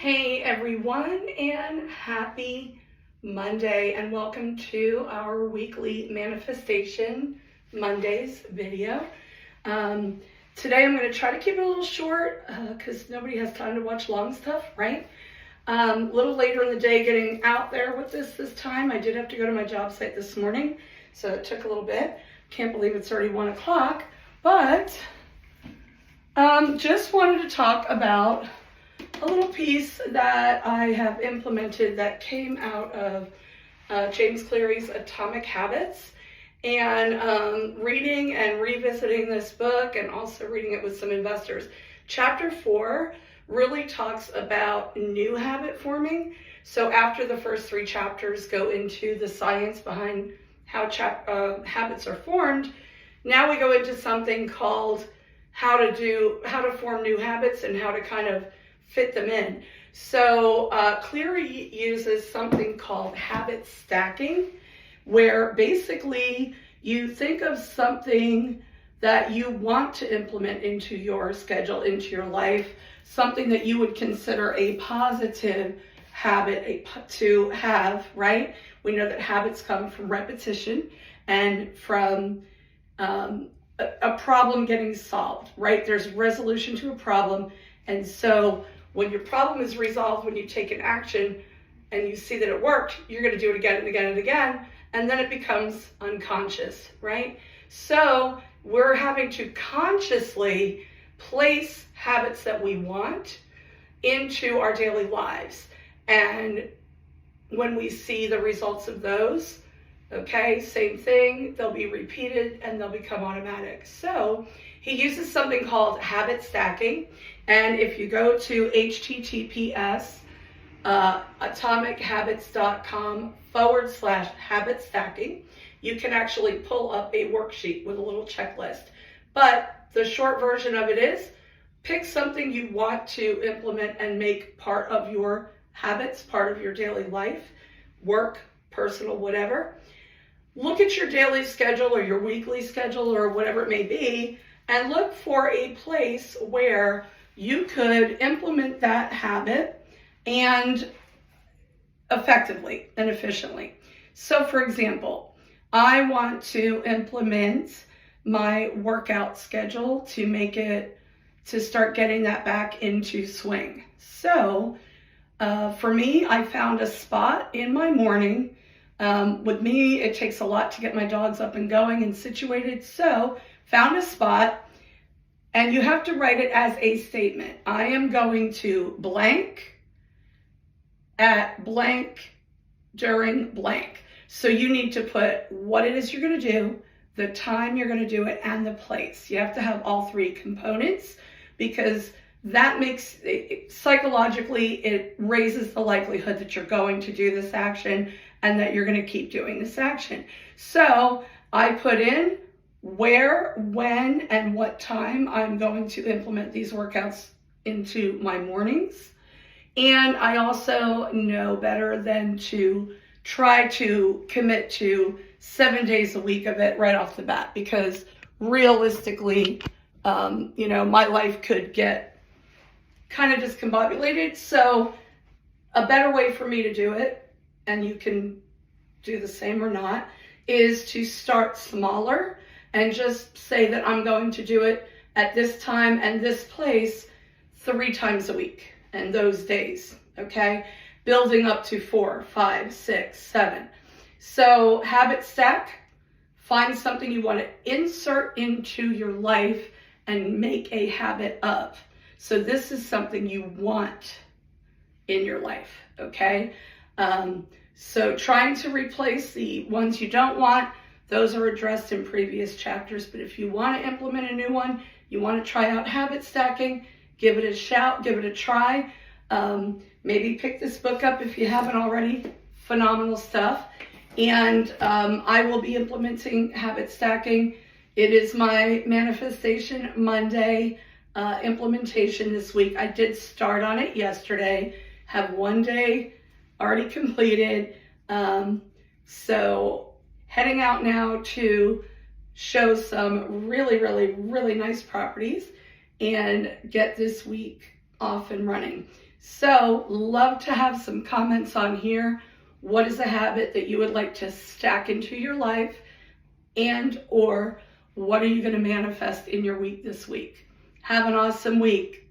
Hey everyone, and happy Monday, and welcome to our weekly Manifestation Mondays video. Today I'm going to try to keep it a little short because nobody has time to watch long stuff, right? A little later in the day getting out there with this time. I did have to go to my job site this morning, so it took a little bit. Can't believe it's already 1 o'clock, but just wanted to talk about a little piece that I have implemented that came out of James Cleary's Atomic Habits, and reading and revisiting this book and also reading it with some investors. Chapter 4 really talks about new habit forming. So after the first 3 chapters go into the science behind how habits are formed, now we go into something called how to form new habits and how to kind of fit them in. So Cleary uses something called habit stacking, where basically you think of something that you want to implement into your schedule, into your life, something that you would consider a positive habit to have, right? We know that habits come from repetition and from a problem getting solved, right? There's resolution to a problem. And so when your problem is resolved, when you take an action and you see that it worked, you're going to do it again and again and again, and then it becomes unconscious, right? So we're having to consciously place habits that we want into our daily lives. And when we see the results of those, okay, same thing, they'll be repeated and they'll become automatic. So he uses something called habit stacking. And if you go to https atomichabits.com/habit stacking, you can actually pull up a worksheet with a little checklist. But the short version of it is, pick something you want to implement and make part of your habits, part of your daily life, work, personal, whatever. Look at your daily schedule or your weekly schedule or whatever it may be, and look for a place where you could implement that habit and effectively and efficiently. So for example, I want to implement my workout schedule to start getting that back into swing. So for me, I found a spot in my morning. With me, it takes a lot to get my dogs up and going and situated. So found a spot. And you have to write it as a statement. I am going to blank at blank during blank. So you need to put what it is you're going to do, the time you're going to do it, and the place. You have to have all 3 components, because that makes psychologically, it raises the likelihood that you're going to do this action and that you're going to keep doing this action. So I put in where, when, and what time I'm going to implement these workouts into my mornings. And I also know better than to try to commit to 7 days a week of it right off the bat, because realistically, my life could get kind of discombobulated. So a better way for me to do it, and you can do the same or not, is to start smaller and just say that I'm going to do it at this time and this place 3 times a week and those days, okay? Building up to 4, 5, 6, 7. So habit stack, find something you want to insert into your life and make a habit of. So this is something you want in your life, okay? So trying to replace the ones you don't want, those are addressed in previous chapters. But if you want to implement a new one, you want to try out habit stacking, give it a shout, give it a try. Maybe pick this book up if you haven't already. Phenomenal stuff. And I will be implementing habit stacking. It is my Manifestation Monday implementation this week. I did start on it yesterday, have 1 day already completed. So heading out now to show some really, really, really nice properties and get this week off and running. So love to have some comments on here. What is a habit that you would like to stack into your life, and or what are you going to manifest in your week this week? Have an awesome week.